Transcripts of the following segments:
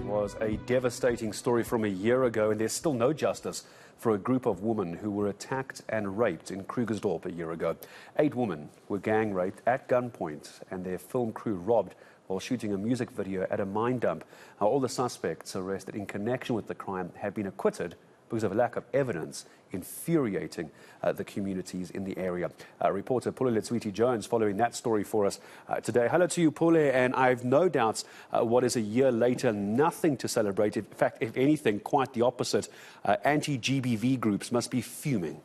was a devastating story from a year ago, and there's still no justice for a group of women who were attacked and raped in Krugersdorp a year ago. 8 women were gang raped at gunpoint and their film crew robbed while shooting a music video at a mine dump. Now, all the suspects arrested in connection with the crime have been acquitted because of a lack of evidence, infuriating the communities in the area. Reporter Pule Letshwiti-Jones following that story for us today. Hello to you, Pule, and I've no doubts what is a year later, nothing to celebrate. In fact, if anything, quite the opposite. Anti-GBV groups must be fuming.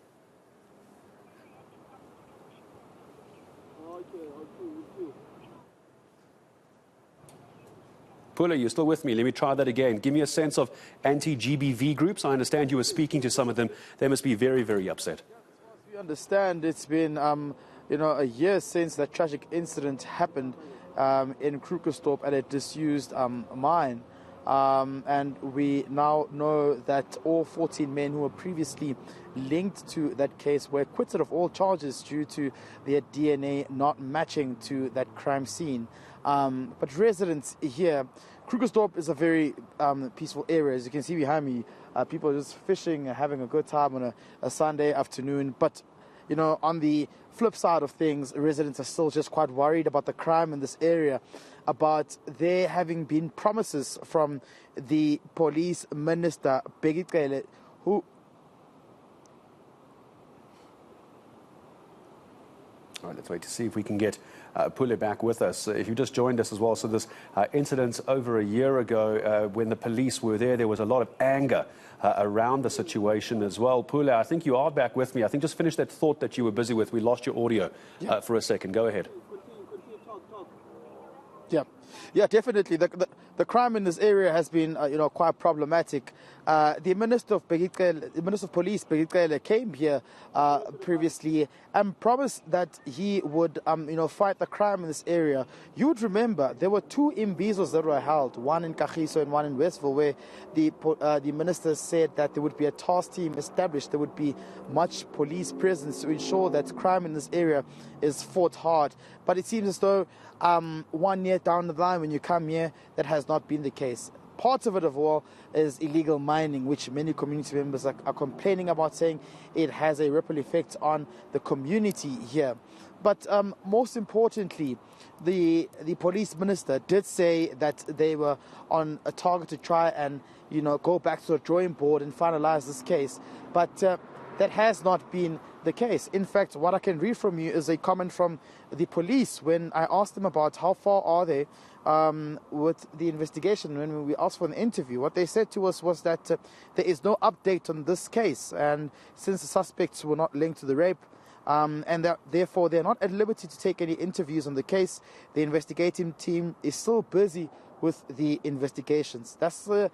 Pule, you're still with me. Let me try that again. Give me a sense of anti-GBV groups. I understand you were speaking to some of them. They must be very, very upset. We understand it's been, a year since that tragic incident happened in Krugersdorp at a disused mine. And we now know that all 14 men who were previously linked to that case were acquitted of all charges due to their DNA not matching to that crime scene. But residents here, Krugersdorp is a very peaceful area. As you can see behind me, people are just fishing, having a good time on a Sunday afternoon. But, on the flip side of things, residents are still just quite worried about the crime in this area, about there having been promises from the police minister, who... All right, let's wait to see if we can get Pule back with us. If you just joined us as well, so this incident over a year ago when the police were there was a lot of anger around the situation as well. Pule, I think you are back with me. I think just finish that thought that you were busy with. We lost your audio for a second. Go ahead. Yeah, definitely. The crime in this area has been, quite problematic. The Minister of Police, came here previously and promised that he would, fight the crime in this area. You would remember there were 2 imbizos that were held, one in Kagiso and one in Westville, where the minister said that there would be a task team established. There would be much police presence to ensure that crime in this area is fought hard. But it seems as though 1 year down the line, when you come here, that has not been the case. Part of it of all is illegal mining, which many community members are complaining about, saying it has a ripple effect on the community here. But most importantly, the police minister did say that they were on a target to try and, go back to the drawing board and finalize this case. But that has not been the case. In fact, what I can read from you is a comment from the police when I asked them about how far are they with the investigation. When we asked for an interview, what they said to us was that there is no update on this case, and since the suspects were not linked to the rape, and therefore they're not at liberty to take any interviews on the case, the investigating team is still busy with the investigations. That's the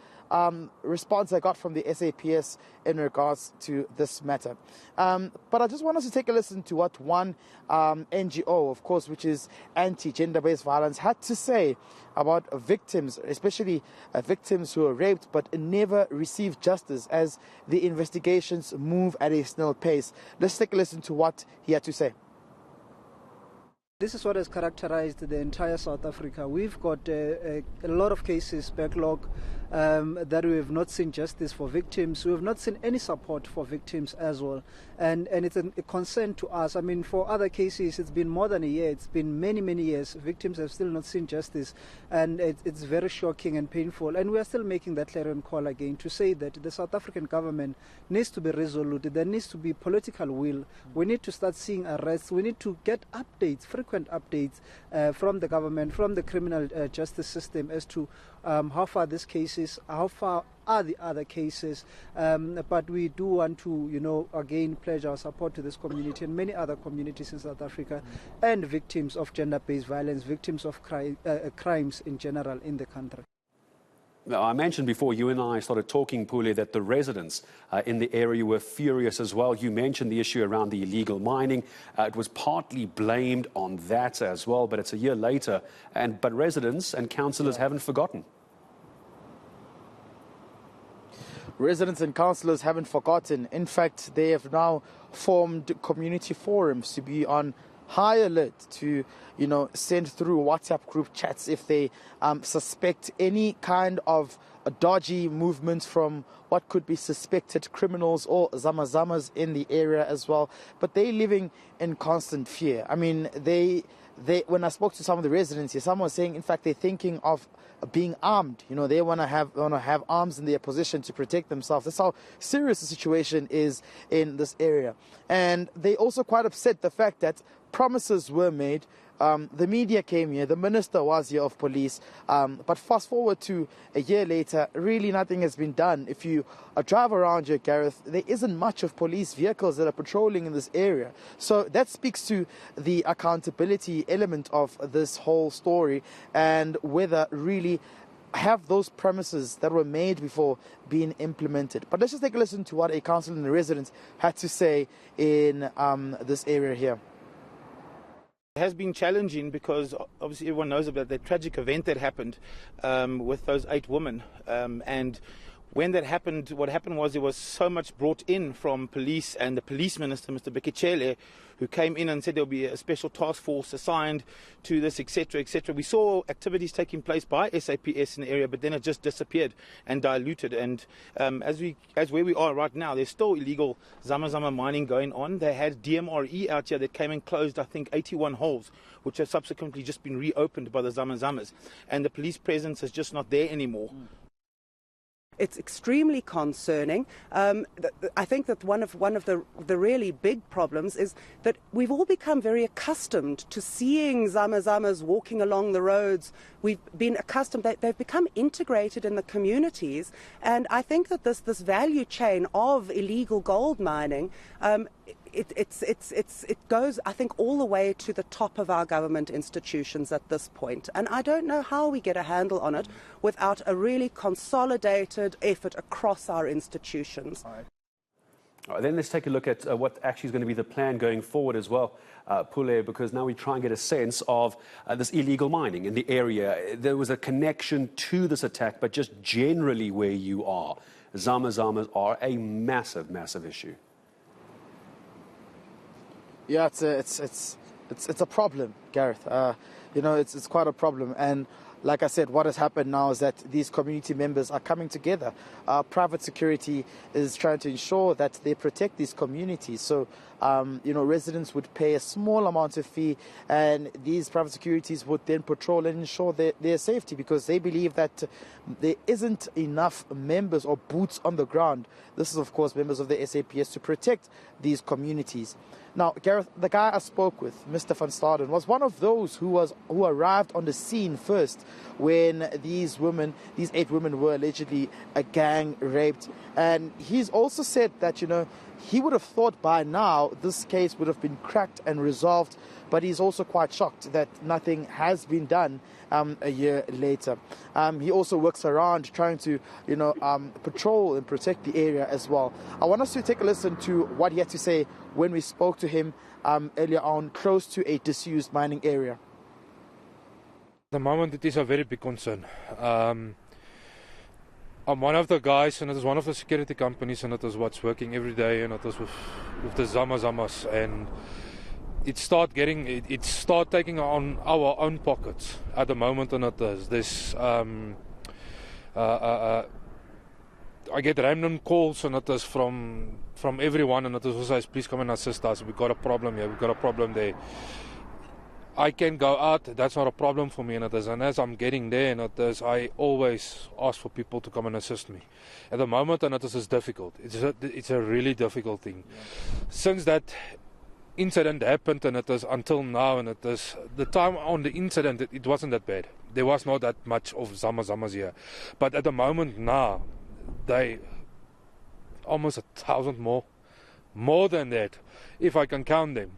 response I got from the SAPS in regards to this matter. But I just want us to take a listen to what one NGO, of course, which is anti-gender-based violence, had to say about victims, especially victims who are raped but never receive justice as the investigations move at a snail pace. Let's take a listen to what he had to say. This is what has characterized the entire South Africa. We've got a lot of cases backlog that we have not seen justice for victims. We have not seen any support for victims as well. And it's a concern to us. I mean, for other cases, it's been more than a year. It's been many, many years. Victims have still not seen justice. And it's very shocking and painful. And we are still making that clarion call again to say that the South African government needs to be resolute. There needs to be political will. We need to start seeing arrests. We need to get updates, frequent updates from the government, from the criminal justice system as to how far this case is, how far are the other cases. But we do want to, again, pledge our support to this community and many other communities in South Africa and victims of gender-based violence, victims of crimes in general in the country. Now, I mentioned before you and I started talking, Pule, that the residents in the area were furious as well. You mentioned the issue around the illegal mining. It was partly blamed on that as well, but it's a year later. But residents and councillors haven't forgotten. Residents and councillors haven't forgotten. In fact, they have now formed community forums to be on high alert to, send through WhatsApp group chats if they suspect any kind of dodgy movements from what could be suspected criminals or zamazamas in the area as well. But they're living in constant fear. I mean, they when I spoke to some of the residents here, someone was saying, in fact, they're thinking of being armed. They want to have arms in their possession to protect themselves. That's how serious the situation is in this area. And they also quite upset the fact that promises were made. The media came here, the minister was here of police, but fast forward to a year later, really nothing has been done. If you drive around here, Gareth, there isn't much of police vehicles that are patrolling in this area. So that speaks to the accountability element of this whole story and whether really have those premises that were made before being implemented. But let's just take a listen to what a councillor and a resident had to say in this area here. It has been challenging because obviously everyone knows about that tragic event that happened with those 8 women. And when that happened, what happened was there was so much brought in from police and the police minister, Mr. Bekechele, who came in and said there'll be a special task force assigned to this, etc., etc. We saw activities taking place by SAPS in the area, but then it just disappeared and diluted. And as where we are right now, there's still illegal Zama mining going on. They had DMRE out here that came and closed, I think, 81 holes, which have subsequently just been reopened by the Zamazamas. And the police presence is just not there anymore. It's extremely concerning. I think that one of the really big problems is that we've all become very accustomed to seeing zamazamas walking along the roads. We've been accustomed, they've become integrated in the communities, and I think that this value chain of illegal gold mining, it goes, I think, all the way to the top of our government institutions at this point. And I don't know how we get a handle on it without a really consolidated effort across our institutions. All right, then let's take a look at what actually is going to be the plan going forward as well, Pule, because now we try and get a sense of this illegal mining in the area. There was a connection to this attack, but just generally where you are, Zamazamas are a massive, massive issue. Yeah, it's a problem, Gareth. It's quite a problem. And like I said, what has happened now is that these community members are coming together. Private security is trying to ensure that they protect these communities. So, residents would pay a small amount of fee, and these private securities would then patrol and ensure their safety, because they believe that there isn't enough members or boots on the ground. This is, of course, members of the SAPS to protect these communities. Now, Gareth, the guy I spoke with, Mr. van Staden, was one of those who arrived on the scene first when these 8 women were allegedly gang raped. And he's also said that, he would have thought by now this case would have been cracked and resolved, but he's also quite shocked that nothing has been done a year later. He also works around trying to, patrol and protect the area as well. I want us to take a listen to what he had to say when we spoke to him earlier on, close to a disused mining area. At the moment, it is a very big concern. I'm one of the guys, and it is one of the security companies, and it is what's working every day, and it is with the Zamazamas, and it start taking on our own pockets at the moment, and it is this. I get random calls, and it is from everyone, and it is who says, please come and assist us. We've got a problem here. We've got a problem there. I can go out, that's not a problem for me, and as I'm getting there, and I always ask for people to come and assist me. At the moment, and it is difficult. It's a really difficult thing. Yeah. Since that incident happened, and it is until now, and it is the time on the incident, it wasn't that bad. There was not that much of Zamazamas here. But at the moment now, they almost 1,000 more than that, if I can count them.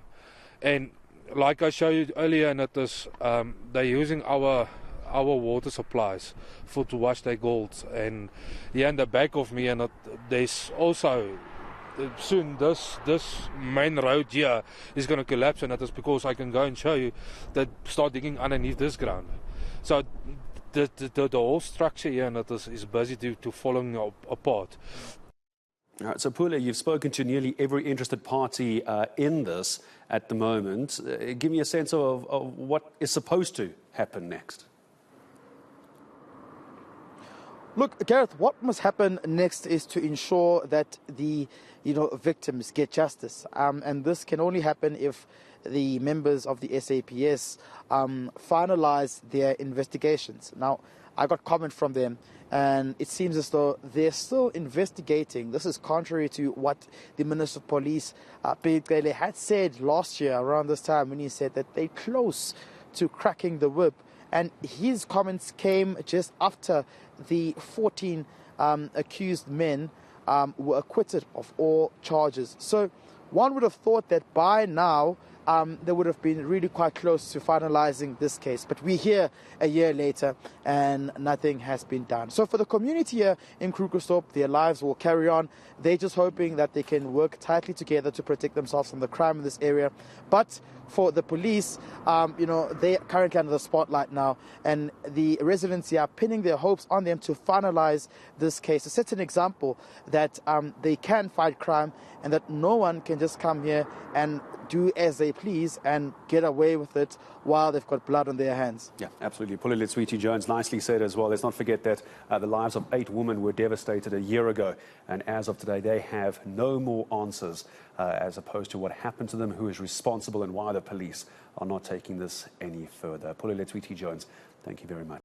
And like I showed you earlier, and it is they're using our water supplies to wash their gold. And here in the back of me, and there's also soon this main road here is going to collapse, and that is because I can go and show you that start digging underneath this ground. So the whole structure here, and it is busy to falling apart. All right, so Pule, you've spoken to nearly every interested party in this at the moment. Give me a sense of what is supposed to happen next. Look, Gareth, what must happen next is to ensure that the victims get justice. And this can only happen if the members of the SAPS finalize their investigations. Now, I got comment from them, and it seems as though they're still investigating. This is contrary to what the Minister of Police, Pule, had said last year around this time when he said that they're close to cracking the whip. And his comments came just after the 14 accused men were acquitted of all charges. So one would have thought that by now they would have been really quite close to finalizing this case. But we're here a year later and nothing has been done. So for the community here in Krugersdorp, their lives will carry on. They're just hoping that they can work tightly together to protect themselves from the crime in this area. But for the police, they're currently under the spotlight now, and the residents here are pinning their hopes on them to finalize this case. To set an example that they can fight crime and that no one can just come here and do as they please and get away with it while they've got blood on their hands. Yeah, absolutely. Pule Letshwiti-Jones nicely said as well. Let's not forget that the lives of 8 women were devastated a year ago, and as of today, they have no more answers as opposed to what happened to them, who is responsible, and why the police are not taking this any further. Pule Letshwiti-Jones, thank you very much.